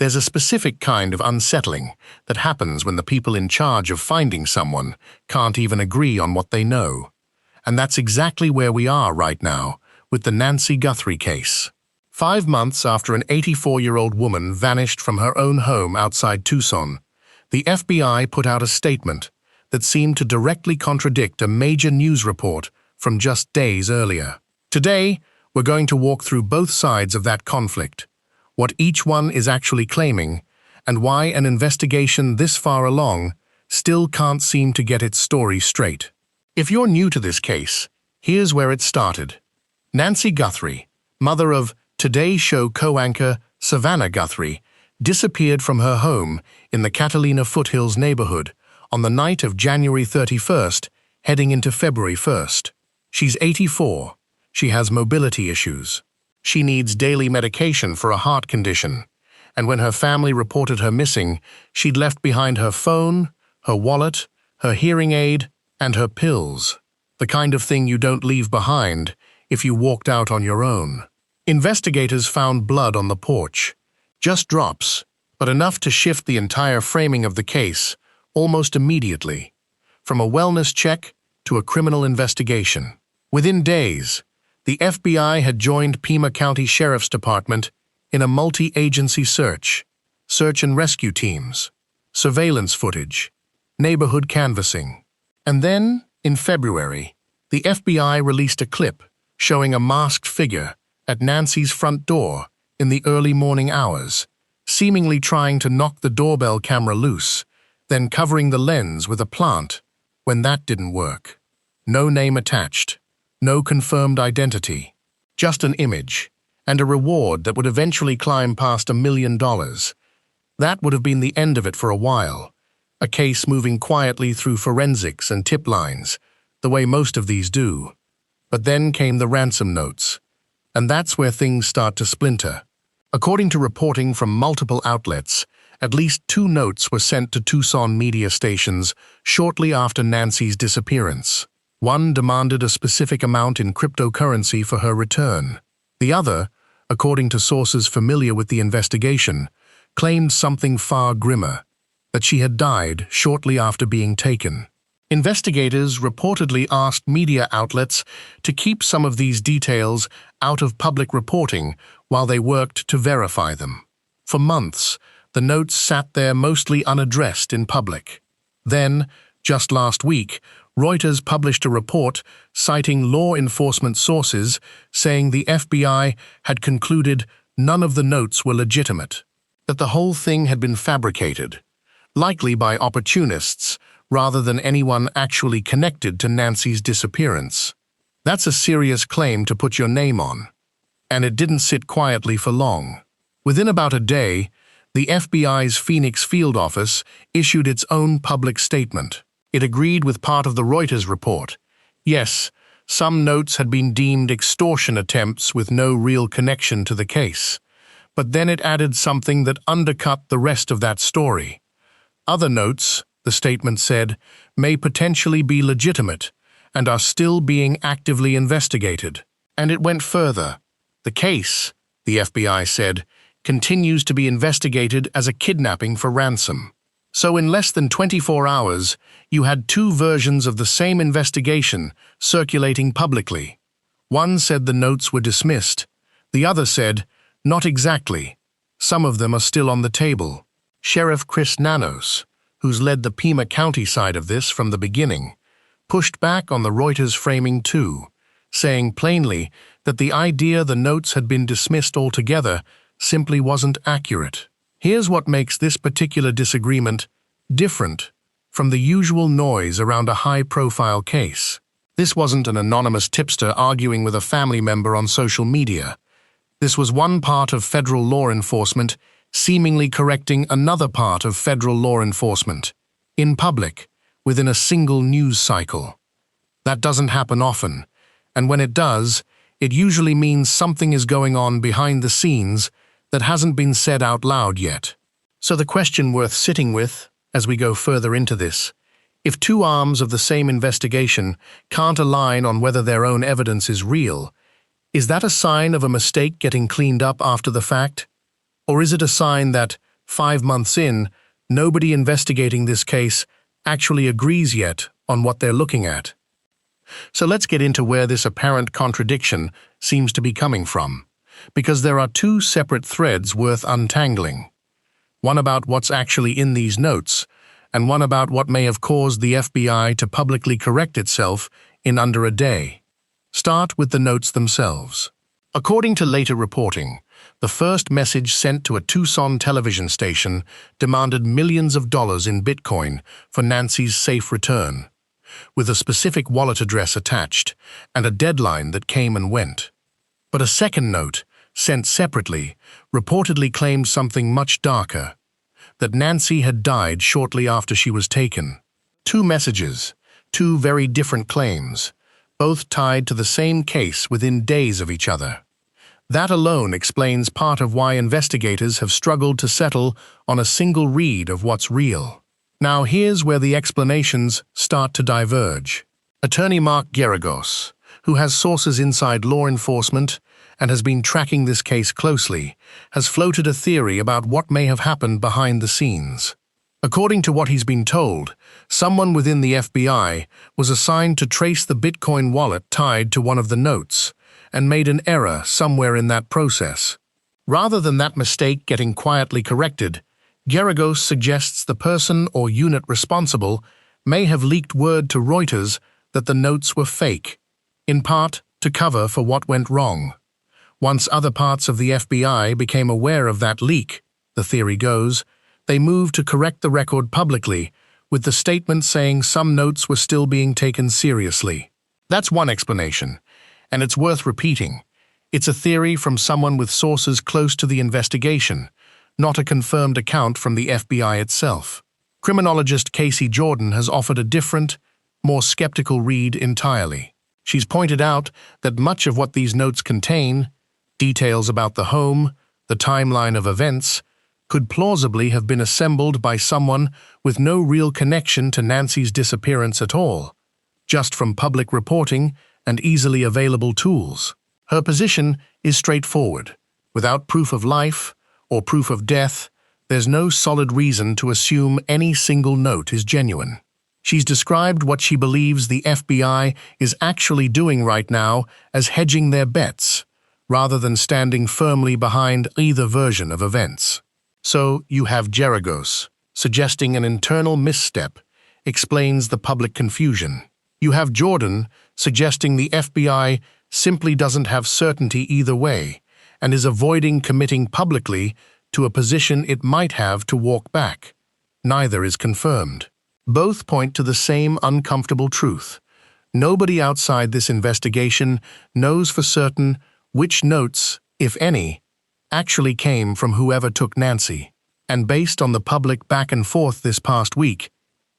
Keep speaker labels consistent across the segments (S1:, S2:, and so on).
S1: There's a specific kind of unsettling that happens when the people in charge of finding someone can't even agree on what they know. And that's exactly where we are right now with the Nancy Guthrie case. 5 months after an 84-year-old woman vanished from her own home outside Tucson, the FBI put out a statement that seemed to directly contradict a major news report from just days earlier. Today, we're going to walk through both sides of that conflict, what each one is actually claiming, and why an investigation this far along still can't seem to get its story straight. If you're new to this case, here's where it started. Nancy Guthrie, mother of Today Show co-anchor Savannah Guthrie, disappeared from her home in the Catalina Foothills neighborhood on the night of January 31st, heading into February 1st. She's 84. She has mobility issues. She needs daily medication for a heart condition, and when her family reported her missing, she'd left behind her phone, her wallet, her hearing aid, and her pills, the kind of thing you don't leave behind if you walked out on your own. Investigators found blood on the porch, just drops, but enough to shift the entire framing of the case almost immediately, from a wellness check to a criminal investigation. Within days, the FBI had joined Pima County Sheriff's Department in a multi-agency search and rescue teams, surveillance footage, neighborhood canvassing. And then, in February, the FBI released a clip showing a masked figure at Nancy's front door in the early morning hours, seemingly trying to knock the doorbell camera loose, then covering the lens with a plant when that didn't work. No name attached, no confirmed identity, just an image and a reward that would eventually climb past $1 million. That would have been the end of it for a while, a case moving quietly through forensics and tip lines, the way most of these do. But then came the ransom notes, and that's where things start to splinter. According to reporting from multiple outlets, at least 2 notes were sent to Tucson media stations shortly after Nancy's disappearance. One demanded a specific amount in cryptocurrency for her return. The other, according to sources familiar with the investigation, claimed something far grimmer, that she had died shortly after being taken. Investigators reportedly asked media outlets to keep some of these details out of public reporting while they worked to verify them. For months, the notes sat there mostly unaddressed in public. Then, just last week, Reuters published a report citing law enforcement sources saying the FBI had concluded none of the notes were legitimate, that the whole thing had been fabricated, likely by opportunists rather than anyone actually connected to Nancy's disappearance. That's a serious claim to put your name on, and it didn't sit quietly for long. Within about a day, the FBI's Phoenix field office issued its own public statement. It agreed with part of the Reuters report. Yes, some notes had been deemed extortion attempts with no real connection to the case. But then it added something that undercut the rest of that story. Other notes, the statement said, may potentially be legitimate and are still being actively investigated. And it went further. The case, the FBI said, continues to be investigated as a kidnapping for ransom. So in less than 24 hours, you had 2 versions of the same investigation circulating publicly. One said the notes were dismissed. The other said, not exactly. Some of them are still on the table. Sheriff Chris Nanos, who's led the Pima County side of this from the beginning, pushed back on the Reuters framing too, saying plainly that the idea the notes had been dismissed altogether simply wasn't accurate. Here's what makes this particular disagreement different from the usual noise around a high-profile case. This wasn't an anonymous tipster arguing with a family member on social media. This was one part of federal law enforcement seemingly correcting another part of federal law enforcement, in public, within a single news cycle. That doesn't happen often, and when it does, it usually means something is going on behind the scenes that hasn't been said out loud yet. So the question worth sitting with, as we go further into this, if 2 arms of the same investigation can't align on whether their own evidence is real, is that a sign of a mistake getting cleaned up after the fact? Or is it a sign that 5 months in, nobody investigating this case actually agrees yet on what they're looking at. So let's get into where this apparent contradiction seems to be coming from, because there are two separate threads worth untangling. One about what's actually in these notes, and one about what may have caused the FBI to publicly correct itself in under a day. Start with the notes themselves. According to later reporting, the first message sent to a Tucson television station demanded millions of dollars in Bitcoin for Nancy's safe return, with a specific wallet address attached and a deadline that came and went. But a second note, sent separately, reportedly claimed something much darker, that Nancy had died shortly after she was taken. Two messages, two very different claims, both tied to the same case within days of each other. That alone explains part of why investigators have struggled to settle on a single read of what's real. Now here's where the explanations start to diverge. Attorney Mark Geragos, who has sources inside law enforcement and has been tracking this case closely, has floated a theory about what may have happened behind the scenes. According to what he's been told, someone within the FBI was assigned to trace the Bitcoin wallet tied to one of the notes and made an error somewhere in that process. Rather than that mistake getting quietly corrected, Geragos suggests the person or unit responsible may have leaked word to Reuters that the notes were fake, in part to cover for what went wrong. Once other parts of the FBI became aware of that leak, the theory goes, they moved to correct the record publicly, with the statement saying some notes were still being taken seriously. That's one explanation, and it's worth repeating. It's a theory from someone with sources close to the investigation, not a confirmed account from the FBI itself. Criminologist Casey Jordan has offered a different, more skeptical read entirely. She's pointed out that much of what these notes contain, details about the home, the timeline of events, could plausibly have been assembled by someone with no real connection to Nancy's disappearance at all, just from public reporting and easily available tools. Her position is straightforward. Without proof of life or proof of death, there's no solid reason to assume any single note is genuine. She's described what she believes the FBI is actually doing right now as hedging their bets, rather than standing firmly behind either version of events. So you have Geragos, suggesting an internal misstep explains the public confusion. You have Jordan, suggesting the FBI simply doesn't have certainty either way and is avoiding committing publicly to a position it might have to walk back. Neither is confirmed. Both point to the same uncomfortable truth. Nobody outside this investigation knows for certain which notes, if any, actually came from whoever took Nancy. And based on the public back and forth this past week,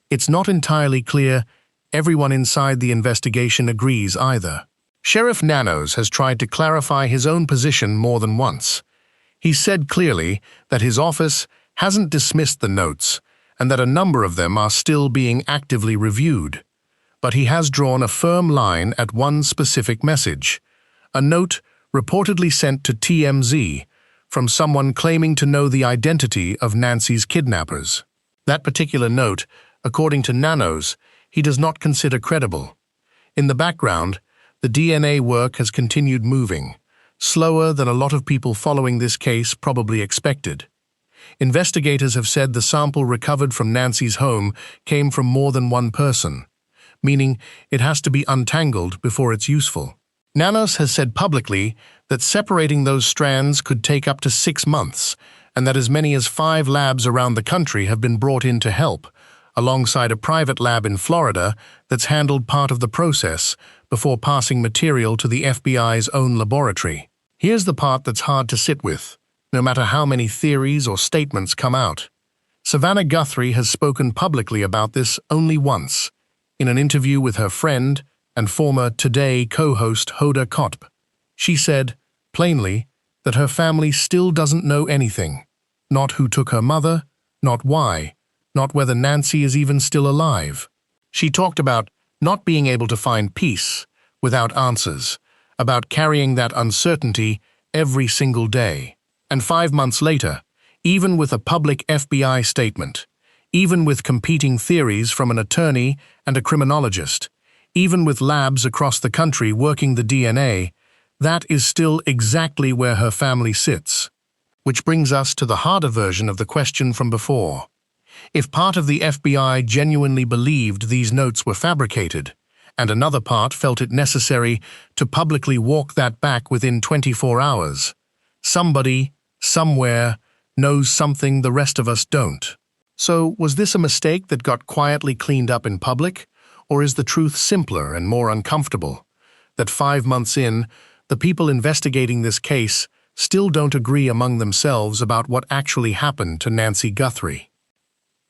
S1: it's not entirely clear everyone inside the investigation agrees either. Sheriff Nanos has tried to clarify his own position more than once. He said clearly that his office hasn't dismissed the notes and that a number of them are still being actively reviewed. But he has drawn a firm line at one specific message, a note reportedly sent to TMZ from someone claiming to know the identity of Nancy's kidnappers. That particular note, according to Nanos, he does not consider credible. In the background, the DNA work has continued moving, slower than a lot of people following this case probably expected. Investigators have said the sample recovered from Nancy's home came from more than one person, meaning it has to be untangled before it's useful. Nanos has said publicly that separating those strands could take up to 6 months, and that as many as 5 labs around the country have been brought in to help, alongside a private lab in Florida that's handled part of the process before passing material to the FBI's own laboratory. Here's the part that's hard to sit with, no matter how many theories or statements come out. Savannah Guthrie has spoken publicly about this only once, in an interview with her friend and former Today co-host Hoda Kotb. She said, plainly, that her family still doesn't know anything. Not who took her mother, not why, not whether Nancy is even still alive. She talked about not being able to find peace without answers, about carrying that uncertainty every single day. And 5 months later, even with a public FBI statement, even with competing theories from an attorney and a criminologist, even with labs across the country working the DNA, that is still exactly where her family sits. Which brings us to the harder version of the question from before. If part of the FBI genuinely believed these notes were fabricated, and another part felt it necessary to publicly walk that back within 24 hours, somebody, somewhere, knows something the rest of us don't. So, was this a mistake that got quietly cleaned up in public, or is the truth simpler and more uncomfortable? That 5 months in, the people investigating this case still don't agree among themselves about what actually happened to Nancy Guthrie.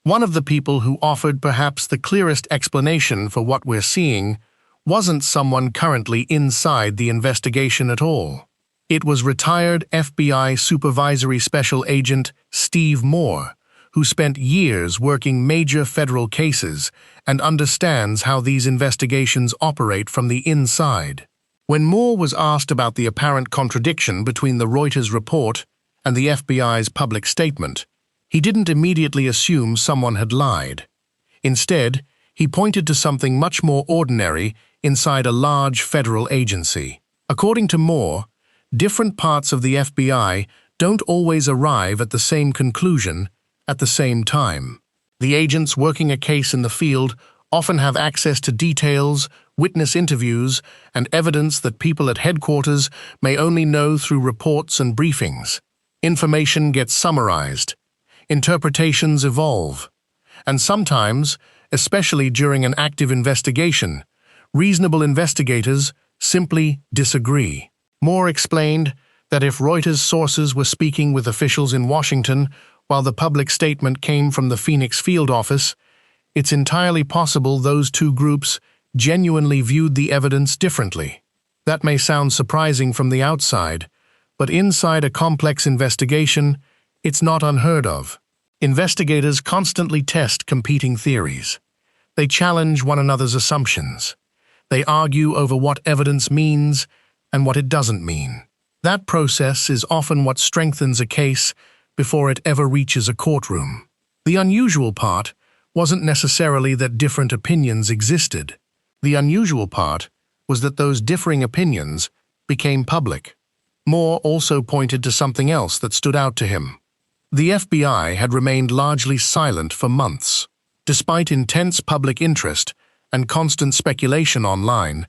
S1: One of the people who offered perhaps the clearest explanation for what we're seeing wasn't someone currently inside the investigation at all. It was retired FBI Supervisory Special Agent Steve Moore, who spent years working major federal cases and understands how these investigations operate from the inside. When Moore was asked about the apparent contradiction between the Reuters report and the FBI's public statement, he didn't immediately assume someone had lied. Instead, he pointed to something much more ordinary inside a large federal agency. According to Moore, different parts of the FBI don't always arrive at the same conclusion at the same time. The agents working a case in the field often have access to details, witness interviews, and evidence that people at headquarters may only know through reports and briefings. Information gets summarized. Interpretations evolve. And sometimes, especially during an active investigation, reasonable investigators simply disagree. Moore explained that if Reuters sources were speaking with officials in Washington while the public statement came from the Phoenix field office, it's entirely possible those two groups genuinely viewed the evidence differently. That may sound surprising from the outside, but inside a complex investigation, it's not unheard of. Investigators constantly test competing theories. They challenge one another's assumptions. They argue over what evidence means and what it doesn't mean. That process is often what strengthens a case before it ever reaches a courtroom. The unusual part wasn't necessarily that different opinions existed. The unusual part was that those differing opinions became public. Moore also pointed to something else that stood out to him. The FBI had remained largely silent for months. Despite intense public interest and constant speculation online,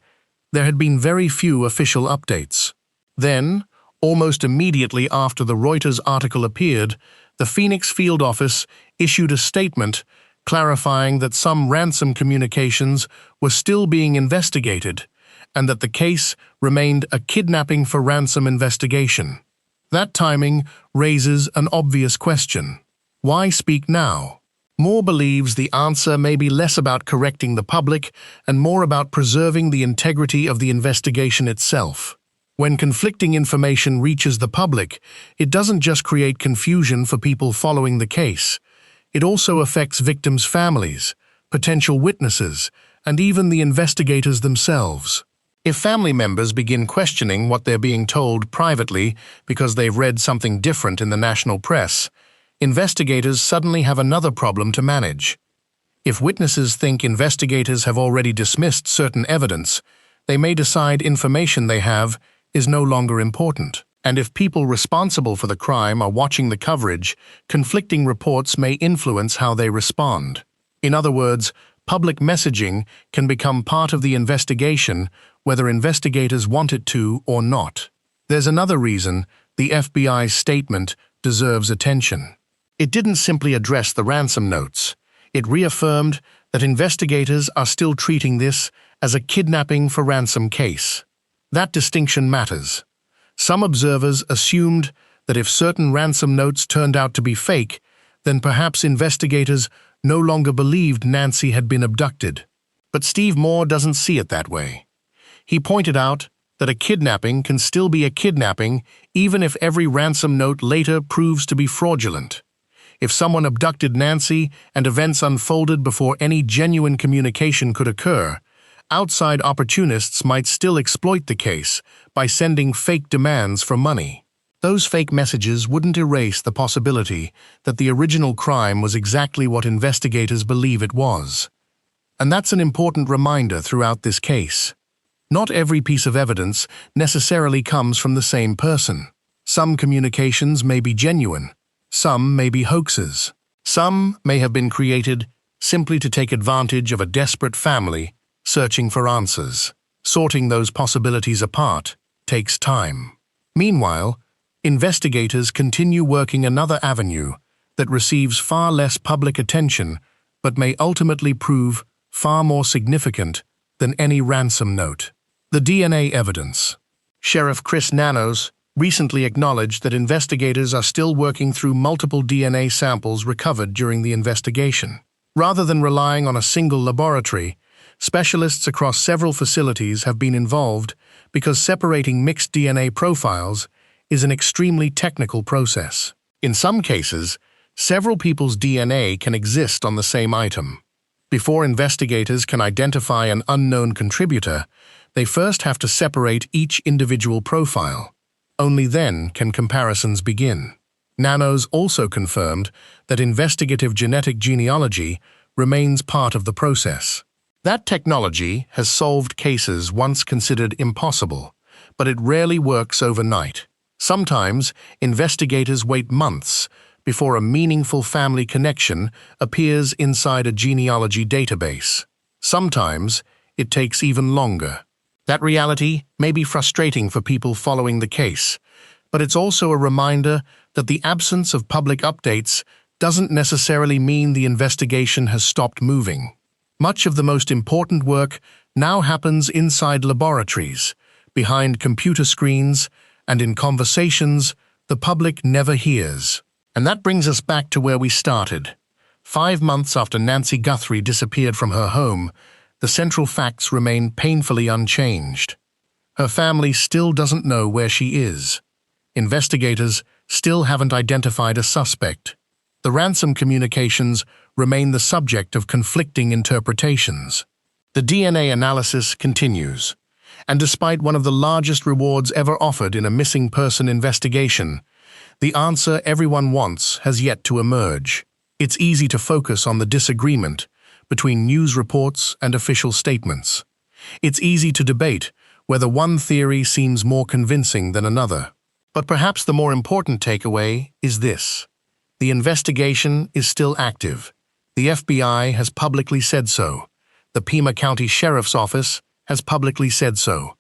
S1: there had been very few official updates. Then, almost immediately after the Reuters article appeared, the Phoenix field office issued a statement clarifying that some Ransom communications were still being investigated and that the case remained a kidnapping for ransom investigation. That timing raises an obvious question. Why speak now? Moore believes the answer may be less about correcting the public and more about preserving the integrity of the investigation itself. When conflicting information reaches the public, it doesn't just create confusion for people following the case. It also affects victims' families, potential witnesses, and even the investigators themselves. If family members begin questioning what they're being told privately because they've read something different in the national press, investigators suddenly have another problem to manage. If witnesses think investigators have already dismissed certain evidence, they may decide information they have is no longer important. And if people responsible for the crime are watching the coverage, conflicting reports may influence how they respond. In other words, public messaging can become part of the investigation whether investigators want it to or not. There's another reason the FBI's statement deserves attention. It didn't simply address the ransom notes. It reaffirmed that investigators are still treating this as a kidnapping for ransom case. That distinction matters. Some observers assumed that if certain ransom notes turned out to be fake, then perhaps investigators no longer believed Nancy had been abducted. But Steve Moore doesn't see it that way. He pointed out that a kidnapping can still be a kidnapping even if every ransom note later proves to be fraudulent. If someone abducted Nancy and events unfolded before any genuine communication could occur, outside opportunists might still exploit the case by sending fake demands for money. Those fake messages wouldn't erase the possibility that the original crime was exactly what investigators believe it was. And that's an important reminder throughout this case. Not every piece of evidence necessarily comes from the same person. Some communications may be genuine, some may be hoaxes. Some may have been created simply to take advantage of a desperate family searching for answers. Sorting those possibilities apart takes time. Meanwhile, investigators continue working another avenue that receives far less public attention but may ultimately prove far more significant than any ransom note. The DNA evidence. Sheriff Chris Nanos recently acknowledged that investigators are still working through multiple DNA samples recovered during the investigation. Rather than relying on a single laboratory, specialists across several facilities have been involved because separating mixed DNA profiles is an extremely technical process. In some cases, several people's DNA can exist on the same item. Before investigators can identify an unknown contributor, they first have to separate each individual profile. Only then can comparisons begin. Nanos also confirmed that investigative genetic genealogy remains part of the process. That technology has solved cases once considered impossible, but it rarely works overnight. Sometimes, investigators wait months before a meaningful family connection appears inside a genealogy database. Sometimes, it takes even longer. That reality may be frustrating for people following the case, but it's also a reminder that the absence of public updates doesn't necessarily mean the investigation has stopped moving. Much of the most important work now happens inside laboratories, behind computer screens, and in conversations the public never hears. And that brings us back to where we started. 5 months after Nancy Guthrie disappeared from her home, the central facts remain painfully unchanged. Her family still doesn't know where she is. Investigators still haven't identified a suspect. The ransom communications remain the subject of conflicting interpretations. The DNA analysis continues, and despite one of the largest rewards ever offered in a missing person investigation, the answer everyone wants has yet to emerge. It's easy to focus on the disagreement between news reports and official statements. It's easy to debate whether one theory seems more convincing than another. But perhaps the more important takeaway is this. The investigation is still active. The FBI has publicly said so. The Pima County Sheriff's Office has publicly said so.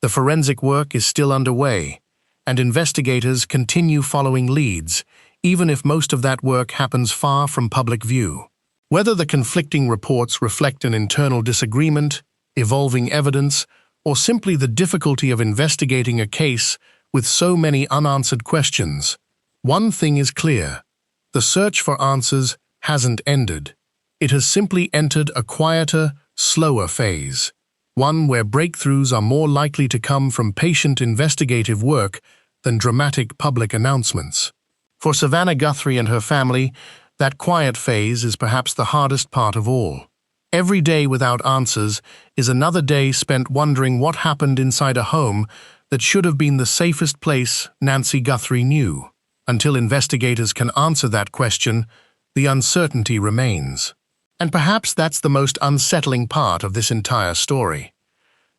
S1: The forensic work is still underway, and investigators continue following leads, even if most of that work happens far from public view. Whether the conflicting reports reflect an internal disagreement, evolving evidence, or simply the difficulty of investigating a case with so many unanswered questions, one thing is clear. The search for answers hasn't ended. It has simply entered a quieter, slower phase, one where breakthroughs are more likely to come from patient investigative work than dramatic public announcements. For Savannah Guthrie and her family, that quiet phase is perhaps the hardest part of all. Every day without answers is another day spent wondering what happened inside a home that should have been the safest place Nancy Guthrie knew. Until investigators can answer that question, the uncertainty remains. And perhaps that's the most unsettling part of this entire story.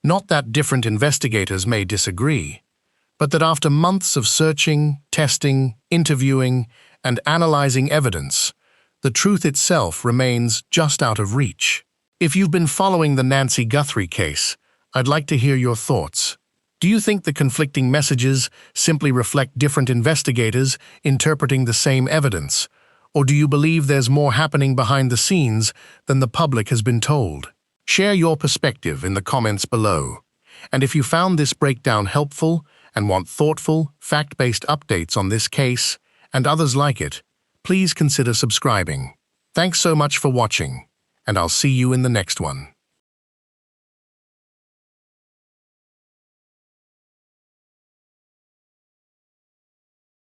S1: Not that different investigators may disagree, but that after months of searching, testing, interviewing, and analyzing evidence, the truth itself remains just out of reach. If you've been following the Nancy Guthrie case, I'd like to hear your thoughts. Do you think the conflicting messages simply reflect different investigators interpreting the same evidence? Or do you believe there's more happening behind the scenes than the public has been told? Share your perspective in the comments below. And if you found this breakdown helpful and want thoughtful, fact-based updates on this case and others like it, please consider subscribing. Thanks so much for watching, and I'll see you in the next one.